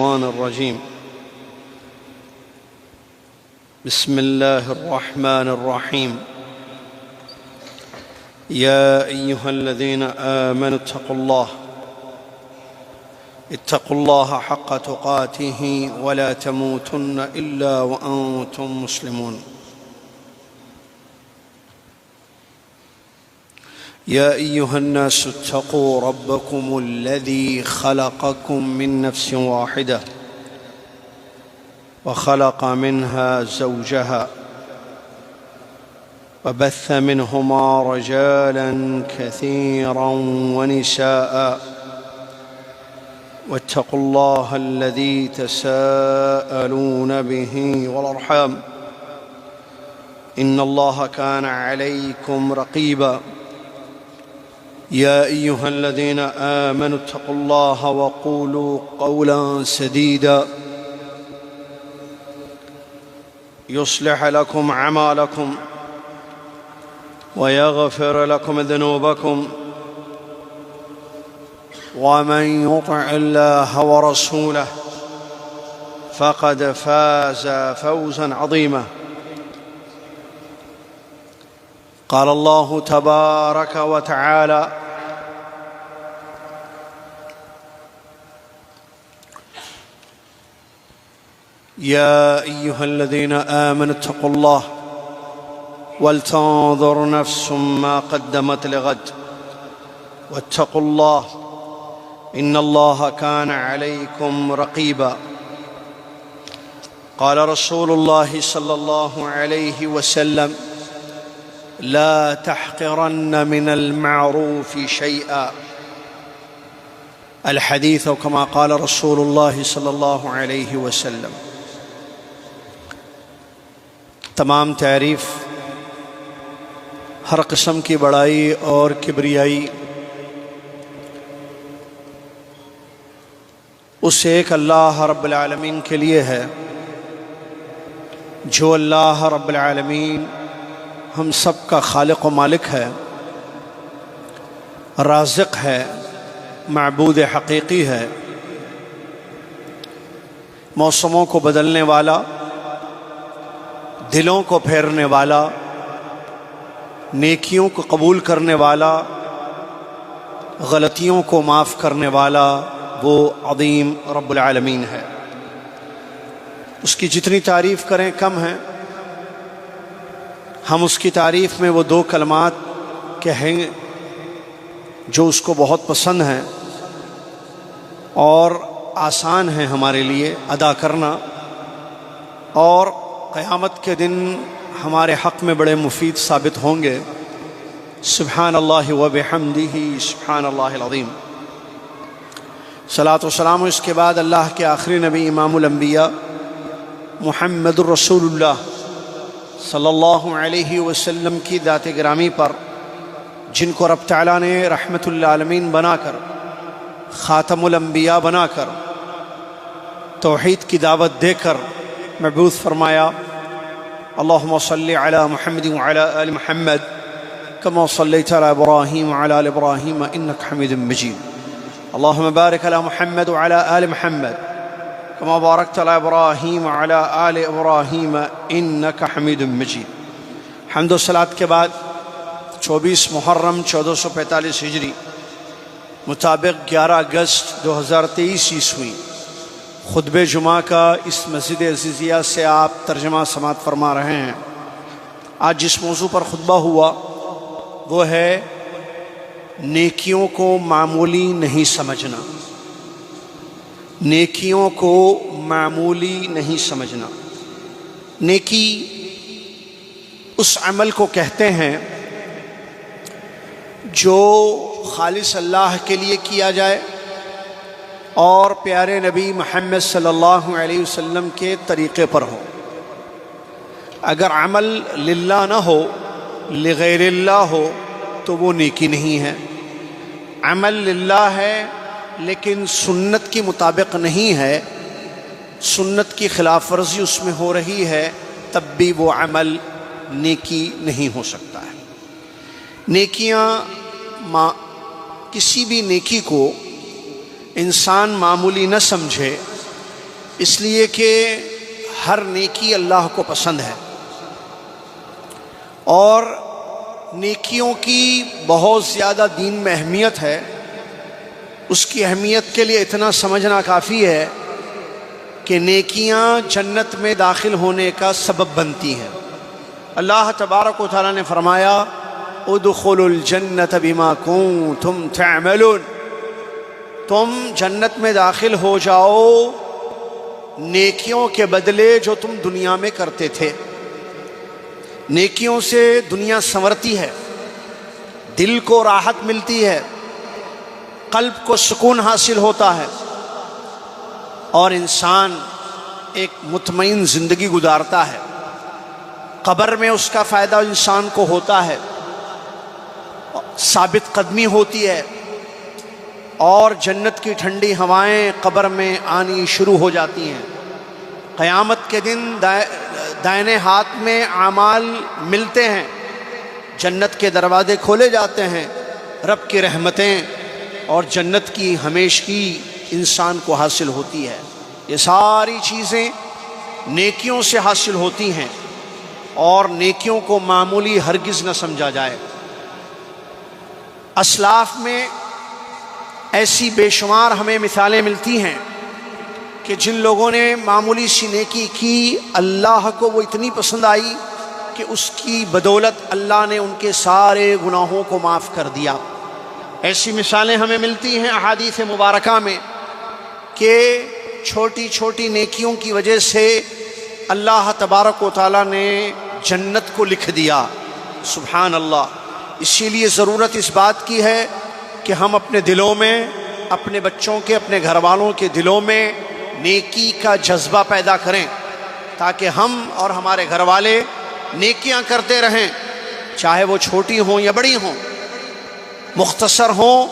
الشيطان الرجيم. بسم الله الرحمن الرحيم. يا أيها الذين آمنوا اتقوا الله حق تقاته ولا تموتن إلا وأنتم مسلمون. يا أيها الناس اتقوا ربكم الذي خلقكم من نفس واحدة وخلق منها زوجها وبث منهما رجالا كثيرا ونساء واتقوا الله الذي تساءلون به والأرحام إن الله كان عليكم رقيبا. يا أيها الذين آمنوا اتقوا الله وقولوا قولا سديدا يصلح لكم أعمالكم ويغفر لكم ذنوبكم ومن يطع الله ورسوله فقد فاز فوزا عظيما. قال الله تبارك وتعالى: يا أيها الذين آمنوا اتقوا الله ولتنظر نفس ما قدمت لغد واتقوا الله إن الله كان عليكم رقيبا. قال رسول الله صلى الله عليه وسلم: لا تحقرن من المعروف شيئا. الحديث كما قال رسول الله صلى الله عليه وسلم. تمام تعریف، ہر قسم کی بڑائی اور کبریائی اس ایک اللہ رب العالمین کے لیے ہے، جو اللہ رب العالمین ہم سب کا خالق و مالک ہے، رازق ہے، معبود حقیقی ہے، موسموں کو بدلنے والا، دلوں کو پھیرنے والا، نیکیوں کو قبول کرنے والا، غلطیوں کو معاف کرنے والا وہ عظیم رب العالمین ہے۔ اس کی جتنی تعریف کریں کم ہے۔ ہم اس کی تعریف میں وہ دو کلمات کہیں جو اس کو بہت پسند ہیں اور آسان ہیں ہمارے لیے ادا کرنا، اور قیامت کے دن ہمارے حق میں بڑے مفید ثابت ہوں گے۔ سبحان اللہ و بحمدہ سبحان اللہ العظیم۔ صلاۃ و سلام اس کے بعد اللہ کے آخری نبی امام الانبیاء محمد الرسول اللہ صلی اللہ علیہ وسلم کی ذات گرامی پر، جن کو رب تعالیٰ نے رحمت للعالمین بنا کر، خاتم الانبیاء بنا کر، توحید کی دعوت دے کر مبعوث فرمایا۔ اللہم صلی علی محمد وعلی آل محمد کما صلیت علی ابراہیم وعلی آل ابراہیم انک حمید مجید۔ اللہم بارک علی محمد وعلی آل محمد کما بارکت علی ابراہیم وعلی آل ابراہیم انک حمید مجید۔ حمد و صلاۃ کے بعد 24 محرم 1445 ہجری مطابق 11 اگست 2023 عیسوی خطبہ جمعہ کا اس مسجد عزیزیہ سے آپ ترجمہ سماعت فرما رہے ہیں۔ آج جس موضوع پر خطبہ ہوا وہ ہے نیکیوں کو معمولی نہیں سمجھنا۔ نیکیوں کو معمولی نہیں سمجھنا۔ نیکی اس عمل کو کہتے ہیں جو خالص اللہ کے لیے کیا جائے اور پیارے نبی محمد صلی اللہ علیہ وسلم کے طریقے پر ہو۔ اگر عمل للہ نہ ہو، لغیر اللہ ہو، تو وہ نیکی نہیں ہے۔ عمل للہ ہے لیکن سنت کے مطابق نہیں ہے، سنت کی خلاف ورزی اس میں ہو رہی ہے، تب بھی وہ عمل نیکی نہیں ہو سکتا ہے۔ نیکیاں کسی بھی نیکی کو انسان معمولی نہ سمجھے اس لیے کہ ہر نیکی اللہ کو پسند ہے، اور نیکیوں کی بہت زیادہ دین میں اہمیت ہے۔ اس کی اہمیت کے لیے اتنا سمجھنا کافی ہے کہ نیکیاں جنت میں داخل ہونے کا سبب بنتی ہیں۔ اللہ تبارک و تعالیٰ نے فرمایا ادخلوا الجنت بما کنتم تعملون، تم جنت میں داخل ہو جاؤ نیکیوں کے بدلے جو تم دنیا میں کرتے تھے۔ نیکیوں سے دنیا سنورتی ہے، دل کو راحت ملتی ہے، قلب کو سکون حاصل ہوتا ہے، اور انسان ایک مطمئن زندگی گزارتا ہے۔ قبر میں اس کا فائدہ انسان کو ہوتا ہے، ثابت قدمی ہوتی ہے، اور جنت کی ٹھنڈی ہوائیں قبر میں آنی شروع ہو جاتی ہیں۔ قیامت کے دن دائنے ہاتھ میں اعمال ملتے ہیں، جنت کے دروازے کھولے جاتے ہیں، رب کی رحمتیں اور جنت کی ہمیشگی انسان کو حاصل ہوتی ہے۔ یہ ساری چیزیں نیکیوں سے حاصل ہوتی ہیں، اور نیکیوں کو معمولی ہرگز نہ سمجھا جائے۔ اسلاف میں ایسی بے شمار ہمیں مثالیں ملتی ہیں کہ جن لوگوں نے معمولی سی نیکی کی، اللہ کو وہ اتنی پسند آئی کہ اس کی بدولت اللہ نے ان کے سارے گناہوں کو معاف کر دیا۔ ایسی مثالیں ہمیں ملتی ہیں احادیث مبارکہ میں کہ چھوٹی چھوٹی نیکیوں کی وجہ سے اللہ تبارک و تعالیٰ نے جنت کو لکھ دیا۔ سبحان اللہ۔ اسی لیے ضرورت اس بات کی ہے کہ ہم اپنے دلوں میں، اپنے بچوں کے، اپنے گھر والوں کے دلوں میں نیکی کا جذبہ پیدا کریں، تاکہ ہم اور ہمارے گھر والے نیکیاں کرتے رہیں، چاہے وہ چھوٹی ہوں یا بڑی ہوں، مختصر ہوں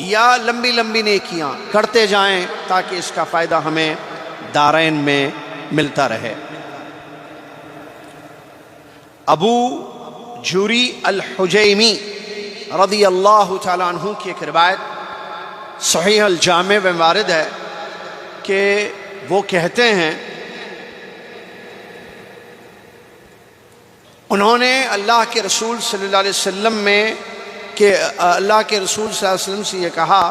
یا لمبی لمبی نیکیاں کرتے جائیں، تاکہ اس کا فائدہ ہمیں دارین میں ملتا رہے۔ ابو جوری الحجیمی رضی اللہ تعالیٰ عنہ کی ایک روایت صحیح الجامع میں وارد ہے کہ وہ کہتے ہیں انہوں نے اللہ کے رسول صلی اللہ علیہ وسلم میں کہ اللہ کے رسول صلی اللہ علیہ وسلم سے یہ کہا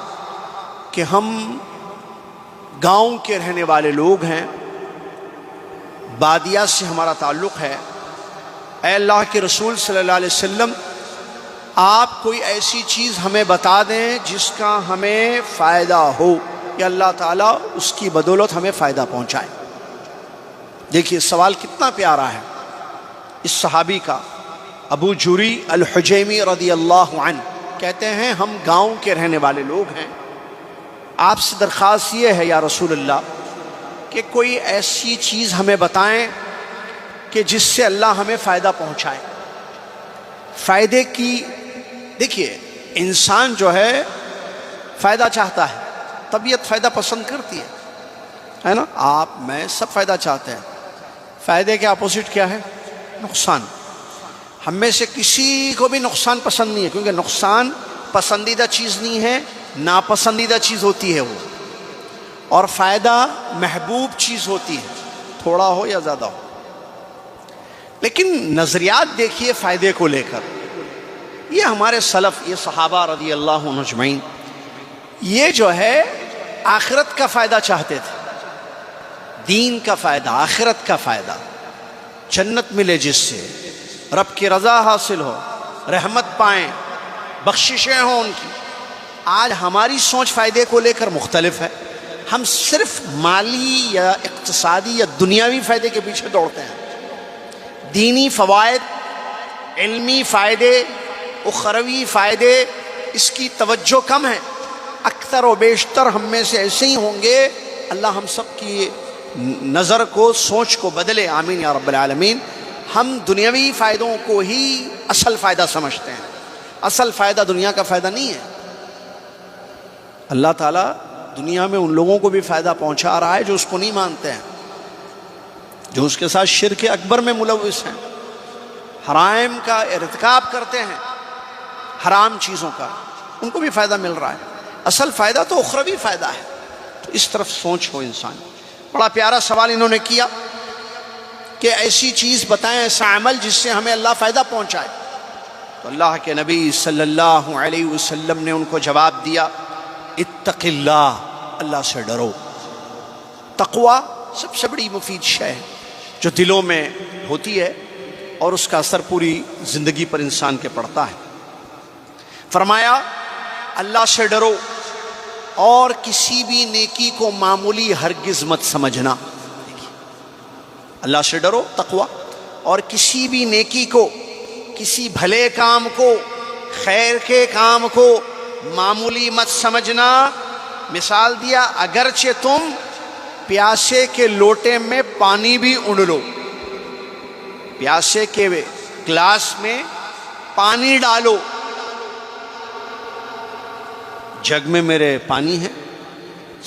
کہ ہم گاؤں کے رہنے والے لوگ ہیں، بادیہ سے ہمارا تعلق ہے، اے اللہ کے رسول صلی اللہ علیہ وسلم آپ کوئی ایسی چیز ہمیں بتا دیں جس کا ہمیں فائدہ ہو، کہ اللہ تعالیٰ اس کی بدولت ہمیں فائدہ پہنچائے۔ دیکھیے سوال کتنا پیارا ہے اس صحابی کا۔ ابو جوری الحجیمی رضی اللہ عنہ کہتے ہیں ہم گاؤں کے رہنے والے لوگ ہیں، آپ سے درخواست یہ ہے یا رسول اللہ کہ کوئی ایسی چیز ہمیں بتائیں کہ جس سے اللہ ہمیں فائدہ پہنچائے۔ فائدے کی دیکھیے انسان جو ہے فائدہ چاہتا ہے، طبیعت فائدہ پسند کرتی ہے نا، آپ میں سب فائدہ چاہتے ہیں۔ فائدے کے اپوزٹ کیا ہے؟ نقصان۔ ہم میں سے کسی کو بھی نقصان پسند نہیں ہے، کیونکہ نقصان پسندیدہ چیز نہیں ہے، ناپسندیدہ چیز ہوتی ہے وہ، اور فائدہ محبوب چیز ہوتی ہے، تھوڑا ہو یا زیادہ ہو۔ لیکن نظریات دیکھیے فائدے کو لے کر، یہ ہمارے سلف، یہ صحابہ رضی اللہ عنہم اجمعین، یہ جو ہے آخرت کا فائدہ چاہتے تھے، دین کا فائدہ، آخرت کا فائدہ، جنت ملے جس سے، رب کی رضا حاصل ہو، رحمت پائیں، بخششیں ہوں ان کی۔ آج ہماری سوچ فائدے کو لے کر مختلف ہے، ہم صرف مالی یا اقتصادی یا دنیاوی فائدے کے پیچھے دوڑتے ہیں۔ دینی فوائد، علمی فائدے، اخروی فائدے، اس کی توجہ کم ہے۔ اکثر و بیشتر ہم میں سے ایسے ہی ہوں گے، اللہ ہم سب کی نظر کو، سوچ کو بدلے، آمین یا رب العالمین۔ ہم دنیاوی فائدوں کو ہی اصل فائدہ سمجھتے ہیں، اصل فائدہ دنیا کا فائدہ نہیں ہے۔ اللہ تعالیٰ دنیا میں ان لوگوں کو بھی فائدہ پہنچا رہا ہے جو اس کو نہیں مانتے ہیں، جو اس کے ساتھ شرک اکبر میں ملوث ہیں، حرام کا ارتکاب کرتے ہیں، حرام چیزوں کا، ان کو بھی فائدہ مل رہا ہے۔ اصل فائدہ تو اخروی فائدہ ہے، تو اس طرف سوچ ہو انسان۔ بڑا پیارا سوال انہوں نے کیا کہ ایسی چیز بتائیں، ایسا عمل جس سے ہمیں اللہ فائدہ پہنچائے. تو اللہ کے نبی صلی اللہ علیہ وسلم نے ان کو جواب دیا، اتق اللہ، اللہ سے ڈرو. تقوی سب سے بڑی مفید شے ہے جو دلوں میں ہوتی ہے اور اس کا اثر پوری زندگی پر انسان کے پڑتا ہے. فرمایا اللہ سے ڈرو اور کسی بھی نیکی کو معمولی ہرگز مت سمجھنا. اللہ سے ڈرو، تقوی، اور کسی بھی نیکی کو، کسی بھلے کام کو، خیر کے کام کو معمولی مت سمجھنا. مثال دیا، اگرچہ تم پیاسے کے لوٹے میں پانی بھی اونڈ لو، پیاسے کے گلاس میں پانی ڈالو، جگ میں میرے پانی ہے،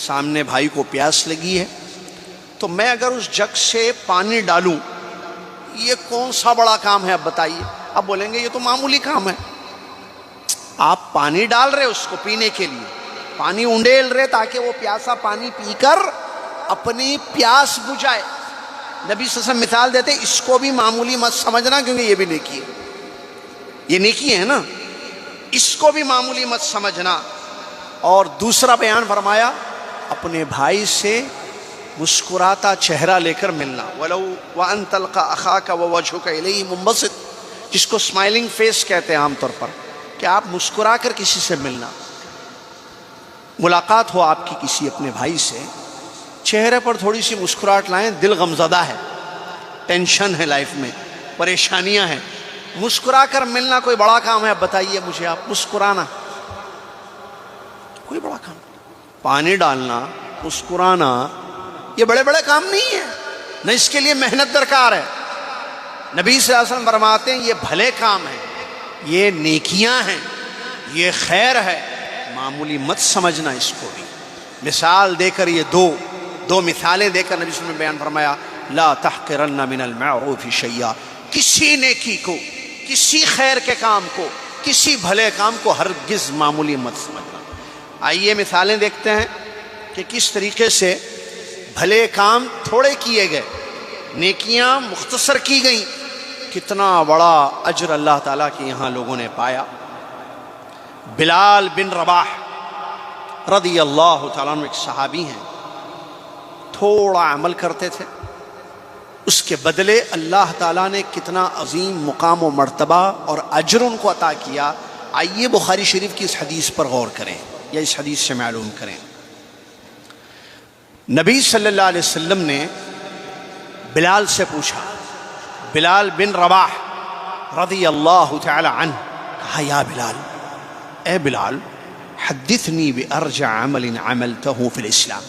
سامنے بھائی کو پیاس لگی ہے، تو میں اگر اس جگ سے پانی ڈالوں، یہ کون سا بڑا کام ہے؟ اب بتائیے. اب بولیں گے یہ تو معمولی کام ہے. آپ پانی ڈال رہے اس کو پینے کے لیے، پانی اونڈیل رہے تاکہ وہ پیاسا پانی پی کر اپنی پیاس بجھائے. نبی صلی اللہ علیہ وسلم مثال دیتے، اس کو بھی معمولی مت سمجھنا کیونکہ یہ بھی نیکی ہے، یہ نیکی ہے نا، اس کو بھی معمولی مت سمجھنا. اور دوسرا بیان فرمایا، اپنے بھائی سے مسکراتا چہرہ لے کر ملنا. وَلَوْ وَأَن تَلْقَى أَخَاكَ وَوَجْهُكَ إِلَيْهِ مُنبَسِط، جس کو اسمائلنگ فیس کہتے ہیں عام طور پر، کہ آپ مسکرا کر کسی سے ملنا. ملاقات ہو آپ کی کسی اپنے بھائی سے، چہرے پر تھوڑی سی مسکراہٹ لائیں. دل غمزدہ ہے، ٹینشن ہے، لائف میں پریشانیاں ہیں، مسکرا کر ملنا کوئی بڑا کام ہے؟ اب بتائیے مجھے، آپ مسکرانا کوئی بڑا کام؟ پانی ڈالنا، مسکرانا، یہ بڑے بڑے کام نہیں ہیں، نہ اس کے لیے محنت درکار ہے. نبی صلی اللہ علیہ وسلم فرماتے ہیں یہ بھلے کام ہیں، یہ نیکیاں ہیں، یہ خیر ہے، معمولی مت سمجھنا اس کو بھی. مثال دے کر، یہ دو مثالیں دے کر نبی صلی اللہ علیہ وسلم نے بیان فرمایا، لا تحقرن من المعروف شیئا، کسی نیکی کو، کسی خیر کے کام کو، کسی بھلے کام کو ہرگز معمولی مت سمجھنا. آئیے مثالیں دیکھتے ہیں کہ کس طریقے سے بھلے کام تھوڑے کیے گئے، نیکیاں مختصر کی گئیں، کتنا بڑا اجر اللہ تعالیٰ کے یہاں لوگوں نے پایا. بلال بن رباح رضی اللہ تعالیٰ عنہ ایک صحابی ہیں، تھوڑا عمل کرتے تھے، اس کے بدلے اللہ تعالیٰ نے کتنا عظیم مقام و مرتبہ اور اجر ان کو عطا کیا. آئیے بخاری شریف کی اس حدیث پر غور کریں یا اس حدیث سے معلوم کریں. نبی صلی اللہ علیہ وسلم نے بلال سے پوچھا، بلال بن رباح رضی اللہ تعالی عنہ، کہا یا بلال، اے بلال، حدثنی بأرجع عمل عملته في الإسلام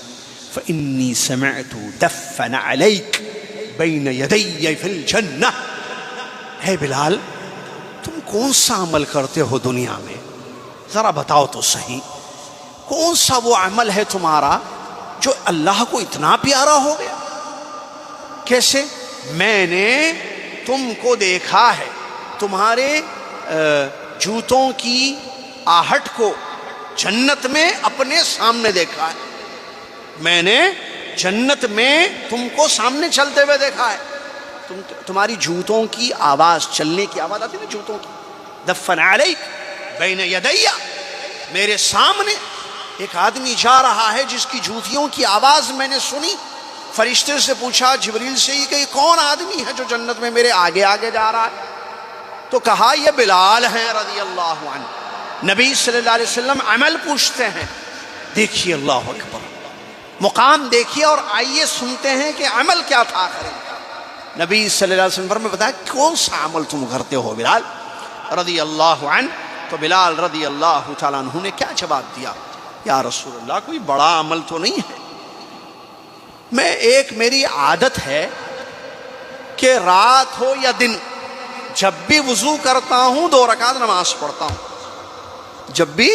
فإني سمعت دفن عليك بين يدي في الجنة. اے بلال، تم کون سا عمل کرتے ہو دنیا میں؟ ذرا بتاؤ تو صحیح، کون سا وہ عمل ہے تمہارا جو اللہ کو اتنا پیارا ہو گیا؟ کیسے؟ میں نے تم کو دیکھا ہے، تمہارے جوتوں کی آہٹ کو جنت میں اپنے سامنے دیکھا ہے. میں نے جنت میں تم کو سامنے چلتے ہوئے دیکھا ہے. تمہاری جوتوں کی آواز، چلنے کی آواز آتی ہے نا جوتوں کی، دفن علیک بین یدیہ، میرے سامنے ایک آدمی جا رہا ہے جس کی جوتیوں کی آواز میں نے سنی. فرشتے سے پوچھا، جبریل سے، کہ یہ کون آدمی ہے جو جنت میں میرے آگے آگے جا رہا ہے؟ تو کہا یہ بلال ہیں رضی اللہ عنہ. نبی صلی اللہ علیہ وسلم عمل پوچھتے ہیں. دیکھیے اللہ اکبر، مقام دیکھیے، اور آئیے سنتے ہیں کہ عمل کیا تھا آخر. نبی صلی اللہ علیہ وسلم نے بتایا کون سا عمل تم کرتے ہو بلال رضی اللہ عنہ. تو بلال رضی اللہ تعالیٰ عنہ نے کیا جواب دیا؟ یا رسول اللہ، کوئی بڑا عمل تو نہیں ہے، میری عادت ہے کہ رات ہو یا دن، جب بھی وضو کرتا ہوں 2 رکعت نماز پڑھتا ہوں. جب بھی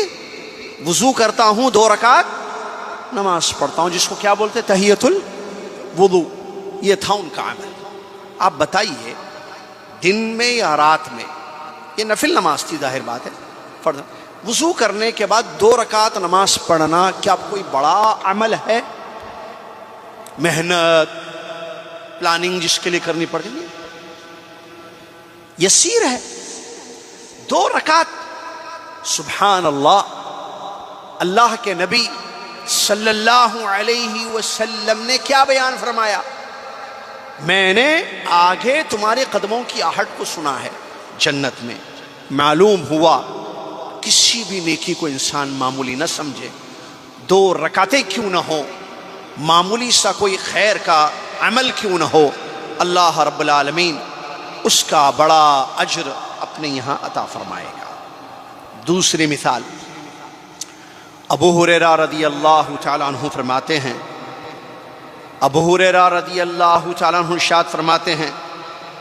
وضو کرتا ہوں 2 رکعت نماز پڑھتا ہوں، جس کو کیا بولتے؟ تحیۃ الوضو. یہ تھا ان کا عمل. آپ بتائیے دن میں یا رات میں، یہ نفل نماز تھی ظاہر بات ہے، فرض. وضو کرنے کے بعد 2 رکعت نماز پڑھنا کیا کوئی بڑا عمل ہے؟ محنت پلاننگ جس کے لیے کرنی پڑتی ہے یسیر ہے. 2 رکعت. سبحان اللہ. اللہ کے نبی صلی اللہ علیہ وسلم نے کیا بیان فرمایا؟ میں نے آگے تمہارے قدموں کی آہٹ کو سنا ہے جنت میں. معلوم ہوا کسی بھی نیکی کو انسان معمولی نہ سمجھے. 2 رکعتیں کیوں نہ ہو، معمولی سا کوئی خیر کا عمل کیوں نہ ہو، اللہ رب العالمین اس کا بڑا اجر اپنے یہاں عطا فرمائے گا. دوسری مثال، ابو ہریرہ رضی اللہ تعالیٰ عنہ فرماتے ہیں، ابو ہریرہ رضی اللہ تعالیٰ عنہ ارشاد فرماتے ہیں،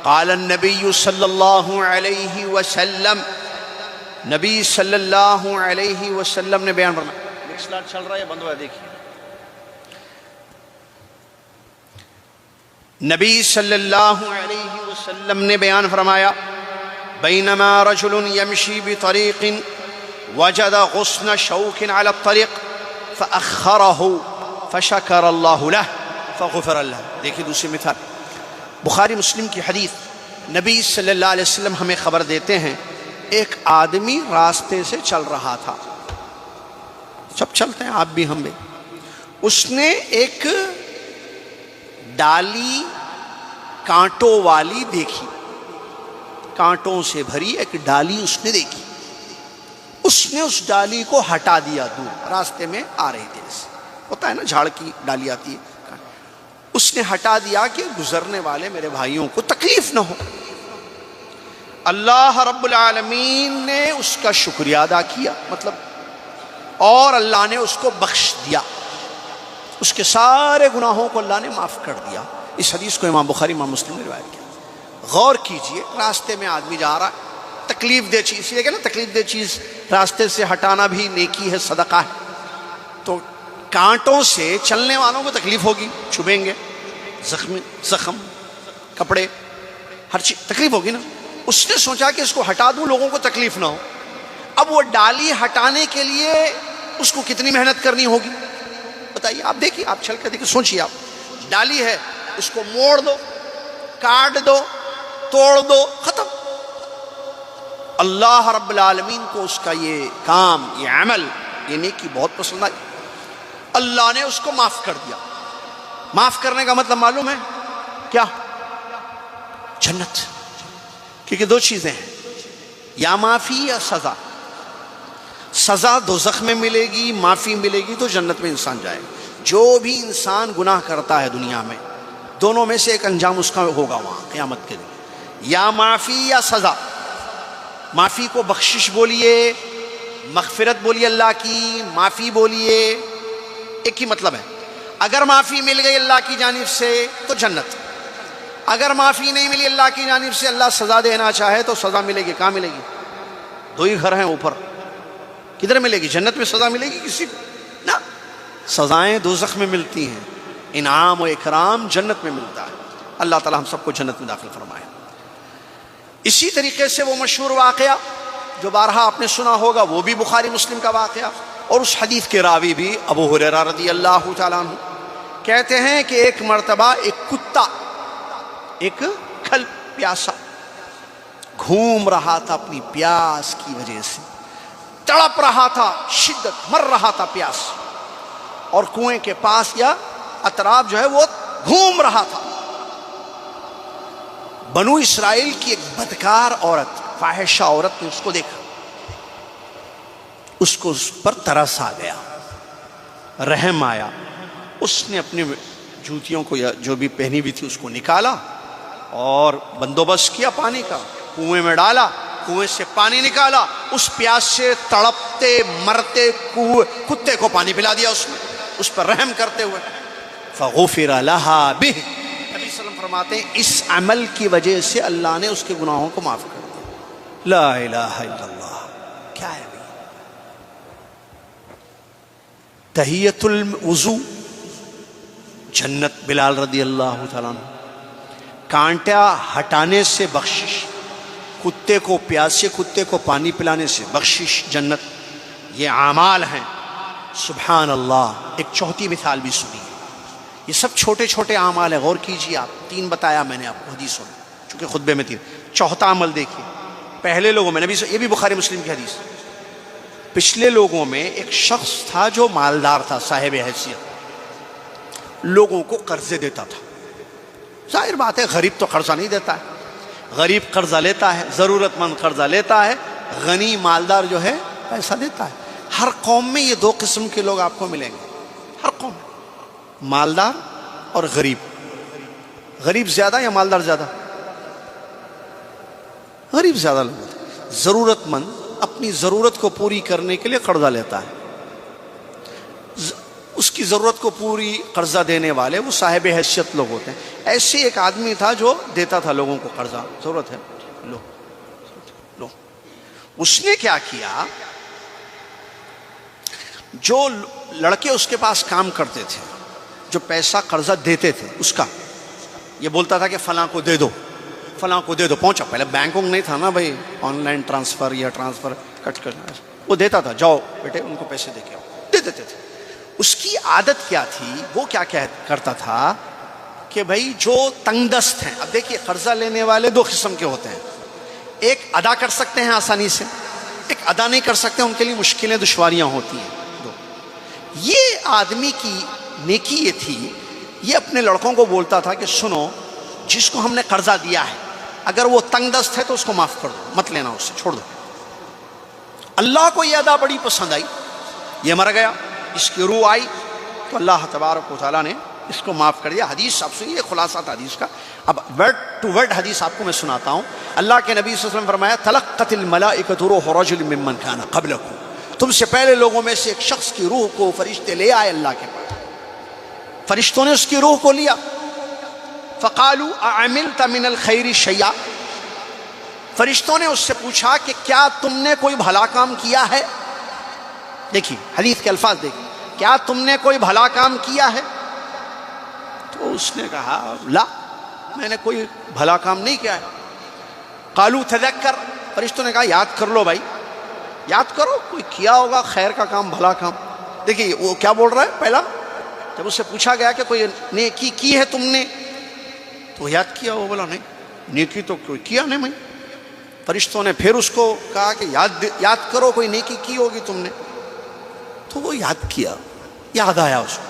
قال النبی صلی اللہ علیہ وسلم، نبی صلی اللہ علیہ وسلم نے بیان فرمایا. ایک سلائڈ چل رہا ہے، بند ہوا ہے دیکھیے. نبی صلی اللہ علیہ وسلم نے بیان فرمایا، بینما رجل یمشی بطریق وجد غصن شوک علی الطریق فأخرہ فشکر اللہ لہ فغفر له. دیکھیے دوسری مثال، بخاری مسلم کی حدیث. نبی صلی اللہ علیہ وسلم ہمیں خبر دیتے ہیں، ایک آدمی راستے سے چل رہا تھا، سب چلتے ہیں آپ بھی ہم بھی. اس نے ایک ڈالی کانٹوں والی دیکھی، کانٹوں سے بھری ایک ڈالی اس نے دیکھی. اس نے اس ڈالی کو ہٹا دیا. دور راستے میں آ رہی تھی، ہوتا ہے نا جھاڑ کی ڈالی آتی ہے، اس نے ہٹا دیا کہ گزرنے والے میرے بھائیوں کو تکلیف نہ ہو. اللہ رب العالمین نے اس کا شکریہ ادا کیا، مطلب، اور اللہ نے اس کو بخش دیا، اس کے سارے گناہوں کو اللہ نے معاف کر دیا. اس حدیث کو امام بخاری امام مسلم نے روایت کیا. غور کیجئے، راستے میں آدمی جا رہا ہے، تکلیف دہ چیز، یہ کہ نا تکلیف دہ چیز راستے سے ہٹانا بھی نیکی ہے، صدقہ ہے. تو کانٹوں سے چلنے والوں کو تکلیف ہوگی، چبھیں گے، زخم، کپڑے، ہر چیز تکلیف ہوگی نا. اس نے سوچا کہ اس کو ہٹا دوں، لوگوں کو تکلیف نہ ہو. اب وہ ڈالی ہٹانے کے لیے اس کو کتنی محنت کرنی ہوگی بتائیے. آپ دیکھیے، آپ چل کر دیکھیے، سوچیے. آپ ڈالی ہے، اس کو موڑ دو، کاٹ دو، توڑ دو، ختم. اللہ رب العالمین کو اس کا یہ کام، یہ عمل، یہ نیکی بہت پسند آئی. اللہ نے اس کو معاف کر دیا. معاف کرنے کا مطلب معلوم ہے کیا؟ جنت. کیونکہ 2 چیزیں ہیں، یا معافی یا سزا. سزا دوزخ میں ملے گی، معافی ملے گی تو جنت میں انسان جائے گا. جو بھی انسان گناہ کرتا ہے دنیا میں، دونوں میں سے ایک انجام اس کا ہوگا وہاں قیامت کے دن، یا معافی یا سزا. معافی کو بخشش بولیے، مغفرت بولیے اللہ کی، معافی بولیے، ایک ہی مطلب ہے. اگر معافی مل گئی اللہ کی جانب سے تو جنت، اگر معافی نہیں ملی اللہ کی جانب سے، اللہ سزا دینا چاہے تو سزا ملے گی. کہاں ملے گی؟ 2 ہی گھر ہیں اوپر، کدھر ملے گی؟ جنت میں سزا ملے گی کسی کو؟ نہ، سزائیں دوزخ میں ملتی ہیں، انعام و اکرام جنت میں ملتا ہے. اللہ تعالی ہم سب کو جنت میں داخل فرمائے. اسی طریقے سے وہ مشہور واقعہ جو بارہا آپ نے سنا ہوگا، وہ بھی بخاری مسلم کا واقعہ، اور اس حدیث کے راوی بھی ابو ہریرہ رضی اللہ تعالیٰ عنہ کہتے ہیں کہ ایک مرتبہ ایک کتا، ایک کھل پیاسا، گھوم رہا تھا اپنی پیاس کی وجہ سے، تڑپ رہا تھا، شدت، مر رہا تھا پیاس، اور کنویں کے پاس یا اطراف جو ہے وہ گھوم رہا تھا. بنو اسرائیل کی ایک بدکار عورت، فاحشہ عورت نے اس کو دیکھا، اس کو اس پر ترس آ گیا، رحم آیا. اس نے اپنی جوتیوں کو یا جو بھی پہنی ہوئی تھی اس کو نکالا اور بندوبست کیا پانی کا، کنویں میں ڈالا، کنویں سے پانی نکالا، اس پیاس سے تڑپتے مرتے کتے کو پانی پلا دیا اس نے، اس پر رحم کرتے ہوئے. فغفر لها به، نبی صلی اللہ علیہ وسلم فرماتے ہیں اس عمل کی وجہ سے اللہ نے اس کے گناہوں کو معاف کر دیا. لا الہ الا اللہ. کیا ہے بھائی؟ تحیۃ الوضو، جنت. بلال رضی اللہ تعالیٰ عنہ، کانٹا ہٹانے سے بخشش، کتے کو پیاسے کتے کو پانی پلانے سے بخشش، جنت. یہ اعمال ہیں. سبحان اللہ. ایک چوتھی مثال بھی سنیے. یہ سب چھوٹے چھوٹے اعمال ہیں، غور کیجیے آپ، 3 بتایا میں نے آپ کو حدیثوں میں، چونکہ خطبے میں 3۔ چوتھا عمل دیکھیے، پہلے لوگوں میں نبی یہ بھی بخاری مسلم کی حدیث، پچھلے لوگوں میں ایک شخص تھا جو مالدار تھا، صاحب حیثیت، لوگوں کو قرضے دیتا تھا۔ ظاہر بات ہے غریب تو قرضہ نہیں دیتا ہے، غریب قرضہ لیتا ہے، ضرورت مند قرضہ لیتا ہے، غنی مالدار جو ہے پیسہ دیتا ہے۔ ہر قوم میں یہ 2 قسم کے لوگ آپ کو ملیں گے، ہر قوم میں، مالدار اور غریب۔ غریب زیادہ یا مالدار زیادہ؟ غریب زیادہ لوگ ہوتے ہیں۔ ضرورت مند اپنی ضرورت کو پوری کرنے کے لیے قرضہ لیتا ہے، اس کی ضرورت کو پوری قرضہ دینے والے وہ صاحب حیثیت لوگ ہوتے ہیں۔ ایسے ایک آدمی تھا جو دیتا تھا لوگوں کو قرضہ، ضرورت ہے لو لو۔ اس نے کیا کیا، جو لڑکے اس کے پاس کام کرتے تھے، جو پیسہ قرضہ دیتے تھے، اس کا یہ بولتا تھا کہ فلاں کو دے دو، فلاں کو دے دو، پہنچا۔ پہلے بینکوں نہیں تھا نا بھائی، آن لائن ٹرانسفر یا ٹرانسفر کٹ کرنا، وہ دیتا تھا، جاؤ بیٹے ان کو پیسے دے کے آؤ، دے دیتے تھے۔ اس کی عادت کیا تھی، وہ کیا کرتا تھا کہ بھائی جو تنگ دست ہیں، اب دیکھیے قرضہ لینے والے 2 قسم کے ہوتے ہیں، ایک ادا کر سکتے ہیں آسانی سے، ایک ادا نہیں کر سکتے، ان کے لیے مشکلیں دشواریاں ہوتی ہیں۔ یہ آدمی کی نیکی یہ تھی، یہ اپنے لڑکوں کو بولتا تھا کہ سنو، جس کو ہم نے قرضہ دیا ہے اگر وہ تنگ دست ہے تو اس کو معاف کر دو، مت لینا اس سے، چھوڑ دو۔ اللہ کو یہ ادا بڑی پسند آئی، یہ مر گیا، اس کی روح آئی تو اللہ تبارک و تعالیٰ نے اس کو معاف کر دیا۔ حدیث آپ سنیے، خلاصہ تھا حدیث کا، اب ورڈ ٹو ورڈ حدیث آپ کو میں سناتا ہوں۔ اللہ کے نبی صلی اللہ علیہ وسلم فرمایا، تلقت الملائکۃ روح رجل ممن کان قبلکم، تم سے پہلے لوگوں میں سے ایک شخص کی روح کو فرشتے لے آئے اللہ کے پاس، فرشتوں نے اس کی روح کو لیا۔ فقالوا اعملت من الخیر شیئا، فرشتوں نے اس سے پوچھا کہ کیا تم نے کوئی بھلا کام کیا ہے؟ دیکھیے حدیث کے الفاظ دیکھیے، کیا تم نے کوئی بھلا کام کیا ہے؟ تو اس نے کہا لا، میں نے کوئی بھلا کام نہیں کیا ہے۔ قالوا تذکر، فرشتوں نے کہا یاد کر لو بھائی، یاد کرو کوئی کیا ہوگا خیر کا کام، بھلا کام۔ دیکھیے وہ کیا بول رہا ہے، پہلا جب اس سے پوچھا گیا کہ کوئی نیکی کی ہے تم نے، تو یاد کیا، وہ بولا نہیں نیکی تو کوئی کیا نہیں میں۔ فرشتوں نے پھر اس کو کہا کہ یاد کرو کوئی نیکی کی ہوگی تم نے، تو وہ یاد کیا، یاد آیا اس کو،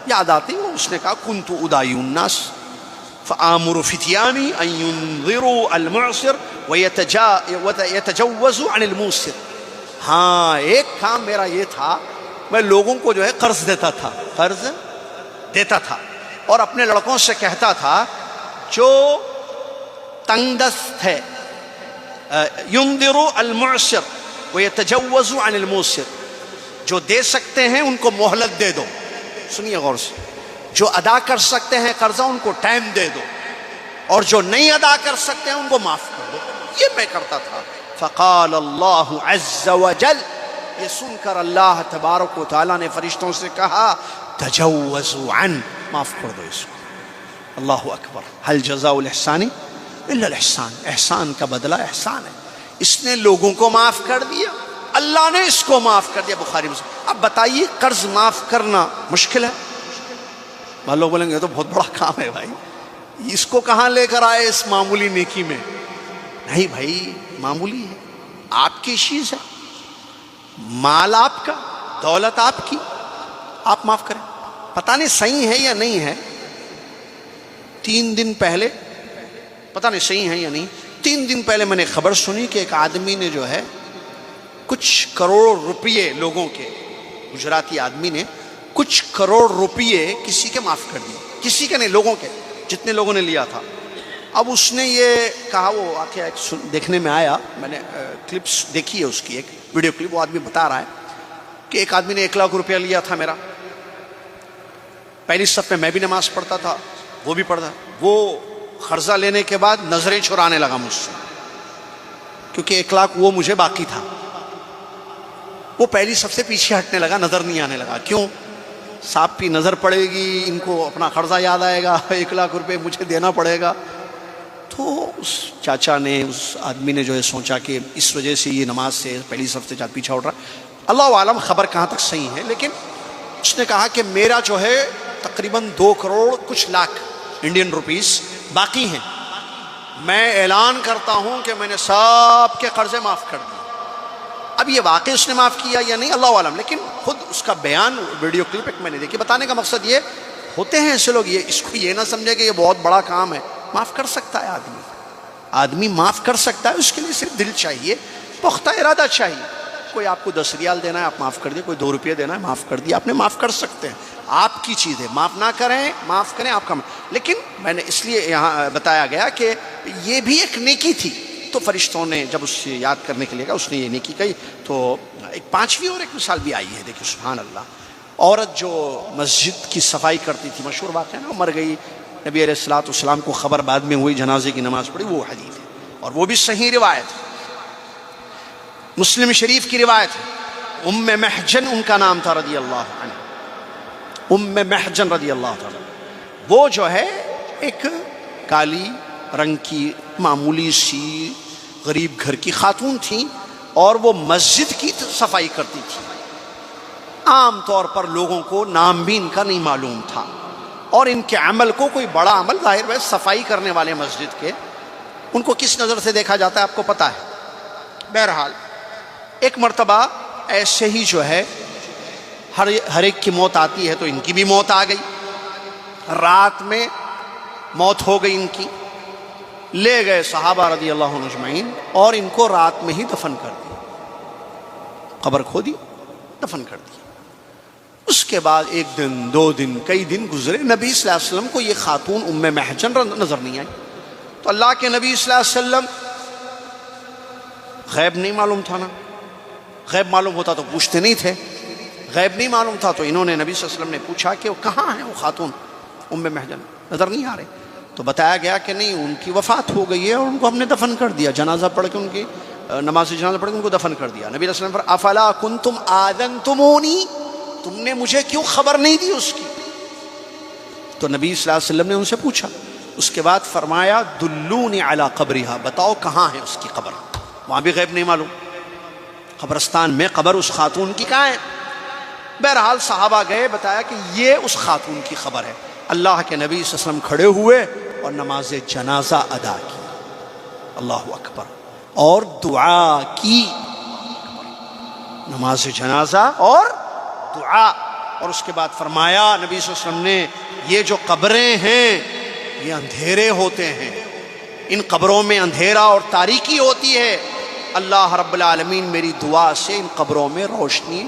یاد آتی وہ اس نے کہا کنت ادائی الناس فآمر فتیانی ان ينظروا المعسر ويتجوزوا عن الموسر۔ ہاں ایک کام میرا یہ تھا، میں لوگوں کو جو ہے قرض دیتا تھا اور اپنے لڑکوں سے کہتا تھا جو تنگ دست ہے، ينظروا المعسر ويتجوزوا عن الموسر، جو دے سکتے ہیں ان کو مہلت دے دو، سنیے غور سے، جو ادا کر سکتے ہیں قرضہ ان کو ٹائم دے دو، اور جو نہیں ادا کر سکتے ہیں ان کو معاف کر دو، یہ میں کرتا تھا۔ فقال اللہ عز وجل، یہ سن کر اللہ تبارک و تعالیٰ نے فرشتوں سے کہا تجوزوا عن، معاف کر دو اس کو۔ اللہ اکبر، هل جزاء الاحسان الا الاحسان، احسان کا بدلہ احسان ہے۔ اس نے لوگوں کو معاف کر دیا، اللہ نے اس کو معاف کر دیا، بخاری مسلم۔ اب بتائیے قرض معاف کرنا مشکل ہے؟ بعض لوگ بولیں گے یہ تو بہت بڑا کام ہے بھائی، اس کو کہاں لے کر آئے اس معمولی نیکی میں؟ نہیں بھائی، معمولی ہے، آپ کی چیز ہے، مال آپ کا، دولت آپ کی، آپ معاف کریں۔ پتہ نہیں صحیح ہے یا نہیں ہے، 3 دن پہلے، پتہ نہیں صحیح ہے یا نہیں، 3 دن پہلے میں نے خبر سنی کہ ایک آدمی نے جو ہے کچھ کروڑ روپیے لوگوں کے، گجراتی آدمی نے کچھ کروڑ روپیے کسی کے معاف کر دیے، کسی کے نہیں، لوگوں کے، جتنے لوگوں نے لیا تھا۔ اب اس نے یہ کہا، وہ آ کے دیکھنے میں آیا، میں نے کلپس دیکھی ہے اس کی، ایک ویڈیو کلپ، وہ آدمی بتا رہا ہے کہ ایک آدمی نے 1 لاکھ روپیہ لیا تھا میرا، پہلی صف میں بھی نماز پڑھتا تھا، وہ بھی پڑھتا، وہ قرضہ لینے کے بعد نظریں چرانے لگا مجھ سے، کیونکہ 1 لاکھ وہ مجھے باقی تھا، وہ پہلی صف سے پیچھے ہٹنے لگا، نظر نہیں آنے لگا۔ کیوں؟ صاحب کی نظر پڑے گی، ان کو اپنا قرضہ یاد آئے گا، 1 لاکھ روپے مجھے دینا پڑے گا۔ تو اس چاچا نے، اس آدمی نے جو ہے سوچا کہ اس وجہ سے یہ نماز سے پہلی صف سے پیچھا اٹھ رہا، اللہ عالم خبر کہاں تک صحیح ہے، لیکن اس نے کہا کہ میرا جو ہے تقریباً 2 کروڑ کچھ لاکھ انڈین روپیز باقی ہیں. میں اعلان کرتا ہوں کہ میں نے سب کے قرضے معاف کر دیے. اب یہ واقعی اس نے معاف کیا یا نہیں اللہ عالم، لیکن خود اس کا بیان ویڈیو کلپ ایک میں نے دیکھی. بتانے کا مقصد یہ ہوتے ہیں ایسے لوگ، یہ اس کو یہ نہ سمجھے کہ یہ بہت بڑا کام ہے. معاف کر سکتا ہے آدمی معاف کر سکتا ہے. اس کے لیے صرف دل چاہیے، پختہ ارادہ چاہیے. کوئی آپ کو 10 ریال دینا ہے آپ معاف کر دیں، کوئی 2 روپے دینا ہے معاف کر دیا، آپ نے معاف کر سکتے ہیں. آپ کی چیز ہے، معاف نہ کریں معاف کریں آپ کا. لیکن میں نے اس لیے یہاں بتایا گیا کہ یہ بھی ایک نیکی تھی. تو فرشتوں نے جب اس سے یاد کرنے کے لیے کہا اس نے یہ نیکی کہی. تو ایک 5ویں اور ایک مثال بھی آئی ہے. دیکھیں سبحان اللہ، عورت جو مسجد کی صفائی کرتی تھی، مشہور واقعہ نا، مر گئی، نبی علیہ الصلوۃ والسلام کو خبر بعد میں ہوئی، جنازے کی نماز پڑھی. وہ حدیث ہے اور وہ بھی صحیح روایت ہے، مسلم شریف کی روایت ہے. ام محجن ان کا نام تھا رضی اللہ عنہ، ام محجن رضی اللہ تعالی. وہ جو ہے ایک کالی رنگ کی معمولی سی غریب گھر کی خاتون تھیں اور وہ مسجد کی صفائی کرتی تھی. عام طور پر لوگوں کو نام بھی ان کا نہیں معلوم تھا اور ان کے عمل کو کوئی بڑا عمل ظاہر ہے، صفائی کرنے والے مسجد کے، ان کو کس نظر سے دیکھا جاتا ہے آپ کو پتہ ہے. بہرحال ایک مرتبہ ایسے ہی جو ہے ہر ایک کی موت آتی ہے، تو ان کی بھی موت آ گئی. رات میں موت ہو گئی ان کی. لے گئے صحابہ رضی اللہ عنہ اجمعین اور ان کو رات میں ہی دفن کر دیا. قبر کھودی، دفن کر دیا. اس کے بعد 1 دن 2 دن کئی دن گزرے، نبی صلی اللہ علیہ وسلم کو یہ خاتون ام محجن نظر نہیں آئی. تو اللہ کے نبی صلی اللہ علیہ وسلم، غیب نہیں معلوم تھا نا، غیب معلوم ہوتا تو پوچھتے نہیں تھے. غیب نہیں معلوم تھا تو انہوں نے نبی صلی اللہ علیہ وسلم نے پوچھا کہ وہ کہاں ہے، وہ خاتون ام محجن نظر نہیں آ رہے. تو بتایا گیا کہ نہیں، ان کی وفات ہو گئی ہے اور ان کو ہم نے دفن کر دیا. جنازہ پڑھ کے، ان کی نماز جنازہ پڑھ کے ان کو دفن کر دیا. نبی صلی اللہ علیہ وسلم افلا کنتم آذنتمونی، تم نے مجھے کیوں خبر نہیں دی اس کی؟ تو نبی صلی اللہ علیہ وسلم نے ان سے پوچھا. اس کے بعد فرمایا دلونی علی قبرہا، بتاؤ کہاں ہے اس کی قبر. وہاں بھی غیب نہیں معلوم، قبرستان میں قبر اس خاتون کی کہاں ہے. بہرحال صحابہ گئے، بتایا کہ یہ اس خاتون کی خبر ہے. اللہ کے نبی صلی اللہ علیہ وسلم کھڑے ہوئے اور نماز جنازہ ادا کی. اللہ اکبر. اور دعا کی، نماز جنازہ اور دعا. اور اس کے بعد فرمایا نبی صلی اللہ علیہ وسلم نے، یہ جو قبریں ہیں یہ اندھیرے ہوتے ہیں، ان قبروں میں اندھیرا اور تاریکی ہوتی ہے. اللہ رب العالمین میری دعا سے ان قبروں میں روشنی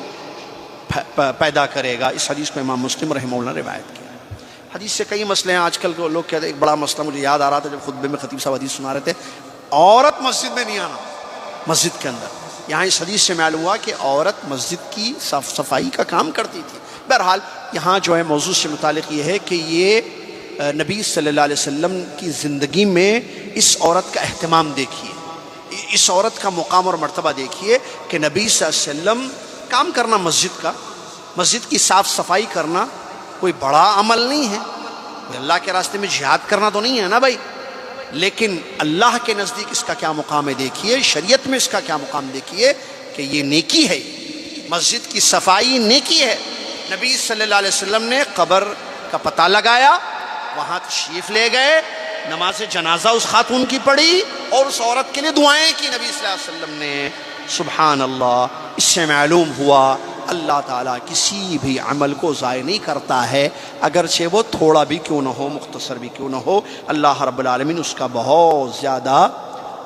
پیدا کرے گا. اس حدیث کو امام مسلم رحمہ اللہ نے روایت کیا. حدیث سے کئی مسئلے ہیں. آج کل لوگ کہتے ہیں، ایک بڑا مسئلہ مجھے یاد آ رہا تھا جب خطبے میں خطیب صاحب حدیث سنا رہے تھے، عورت مسجد میں نہیں آنا، مسجد کے اندر. یہاں اس حدیث سے معلوم ہوا کہ عورت مسجد کی صاف صفائی کا کام کرتی تھی. بہرحال یہاں جو ہے موضوع سے متعلق یہ ہے کہ یہ نبی صلی اللہ علیہ وسلم کی زندگی میں اس عورت کا اہتمام دیکھیے، اس عورت کا مقام اور مرتبہ دیکھیے کہ نبی صلی اللہ علیہ وسلم کام کرنا مسجد کا، مسجد کی صاف صفائی کرنا کوئی بڑا عمل نہیں ہے. اللہ کے راستے میں جہاد کرنا تو نہیں ہے نا بھائی، لیکن اللہ کے نزدیک اس کا کیا مقام ہے دیکھیے، شریعت میں اس کا کیا مقام دیکھیے کہ یہ نیکی ہے. مسجد کی صفائی نیکی ہے. نبی صلی اللہ علیہ وسلم نے قبر کا پتہ لگایا، وہاں تشریف لے گئے، نماز جنازہ اس خاتون کی پڑھی اور اس عورت کے لیے دعائیں کی نبی صلی اللہ علیہ وسلم نے. سبحان اللہ. اس سے معلوم ہوا اللہ تعالیٰ کسی بھی عمل کو ضائع نہیں کرتا ہے، اگرچہ وہ تھوڑا بھی کیوں نہ ہو، مختصر بھی کیوں نہ ہو. اللہ رب العالمین اس کا بہت زیادہ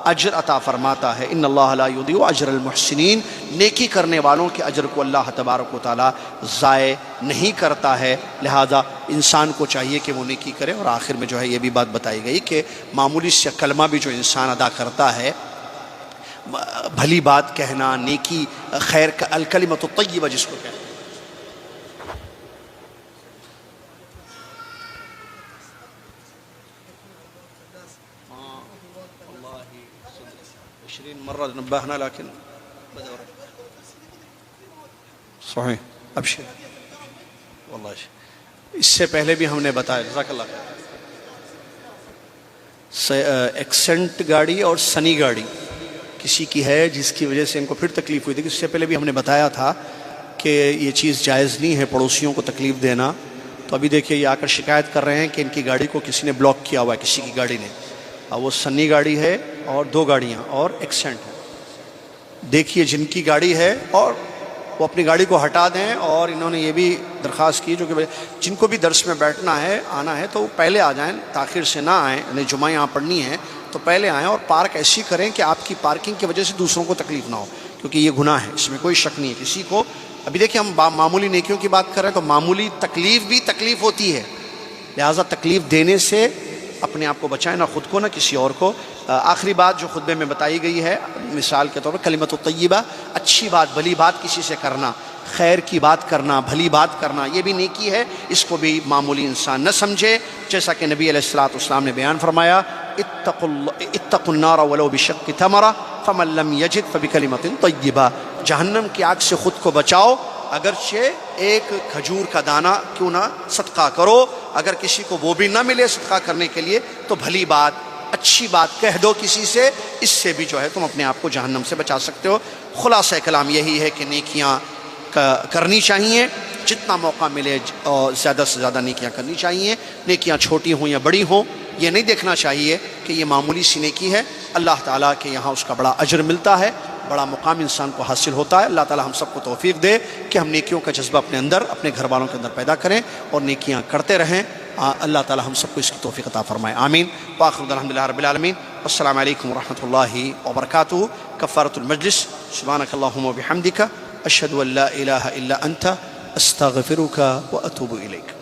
اجر عطا فرماتا ہے. ان اللہ لا یضیع اجر المحسنین. نیکی کرنے والوں کے اجر کو اللہ تبارک و تعالیٰ ضائع نہیں کرتا ہے. لہذا انسان کو چاہیے کہ وہ نیکی کرے. اور آخر میں جو ہے یہ بھی بات بتائی گئی کہ معمولی سے کلمہ بھی جو انسان ادا کرتا ہے، بھلی بات کہنا، نیکی، خیر کا الکلمۃ الطیبہ جس کو کہتے ہیں. مرة نبهنا لكن صحیح. ابشر واللہ اس سے پہلے بھی ہم نے بتایا، جزاک اللہ خیر. ایکسنٹ گاڑی اور سنی گاڑی کسی کی ہے جس کی وجہ سے ان کو پھر تکلیف ہوئی تھی. اس سے پہلے بھی ہم نے بتایا تھا کہ یہ چیز جائز نہیں ہے پڑوسیوں کو تکلیف دینا. تو ابھی دیکھیے یہ آ کر شکایت کر رہے ہیں کہ ان کی گاڑی کو کسی نے بلاک کیا ہوا ہے، کسی کی گاڑی نے، وہ سنی گاڑی ہے اور 2 گاڑیاں اور ایکسیڈنٹ ہے۔ دیکھیے جن کی گاڑی ہے اور وہ اپنی گاڑی کو ہٹا دیں، اور انہوں نے یہ بھی درخواست کی جو کہ جن کو بھی درس میں بیٹھنا ہے آنا ہے تو وہ پہلے آ جائیں، تاخیر سے نہ آئیں، یعنی جمعہ یہاں پڑھنی ہے تو پہلے آئیں، اور پارک ایسی کریں کہ آپ کی پارکنگ کی وجہ سے دوسروں کو تکلیف نہ ہو، کیونکہ یہ گناہ ہے، اس میں کوئی شک نہیں ہے کسی کو۔ ابھی دیکھیں ہم معمولی نیکیوں کی بات کر رہے ہیں تو معمولی تکلیف بھی تکلیف ہوتی ہے، لہٰذا تکلیف دینے سے اپنے آپ کو بچائیں، نہ خود کو نہ کسی اور کو۔ آخری بات جو خطبے میں بتائی گئی ہے مثال کے طور پر کلمۃ الطیبہ، اچھی بات بھلی بات کسی سے کرنا، خیر کی بات کرنا، بھلی بات کرنا، یہ بھی نیکی ہے، اس کو بھی معمولی انسان نہ سمجھے۔ جیسا کہ نبی علیہ السلام نے بیان فرمایا، اتقوا النار ولو بشق تمرہ فمن لم یجد فبکلمۃ طیبہ، جہنم کی آگ سے خود کو بچاؤ، اگرچہ ایک کھجور کا دانہ کیوں نہ صدقہ کرو، اگر کسی کو وہ بھی نہ ملے صدقہ کرنے کے لیے تو بھلی بات اچھی بات کہہ دو کسی سے، اس سے بھی جو ہے تم اپنے آپ کو جہنم سے بچا سکتے ہو۔ خلاصہ کلام یہی ہے کہ نیکیاں کرنی چاہیے، جتنا موقع ملے اور زیادہ سے زیادہ نیکیاں کرنی چاہیے، نیکیاں چھوٹی ہوں یا بڑی ہوں، یہ نہیں دیکھنا چاہیے کہ یہ معمولی سی نیکی ہے، اللہ تعالیٰ کے یہاں اس کا بڑا اجر ملتا ہے، بڑا مقام انسان کو حاصل ہوتا ہے۔ اللہ تعالیٰ ہم سب کو توفیق دے کہ ہم نیکیوں کا جذبہ اپنے اندر، اپنے گھر والوں کے اندر پیدا کریں اور نیکیاں کرتے رہیں۔ اللہ تعالیٰ ہم سب کو اس کی توفیق عطا فرمائے، آمین۔ وآخر الحمد للہ رب العالمین، السلام علیکم ورحمۃ اللہ وبرکاتہ۔ کفارۃ المجلس، سبحانک اللہم وبحمدک، اشہد ان لا الہ الا انت، استغفرک واتوب الیک۔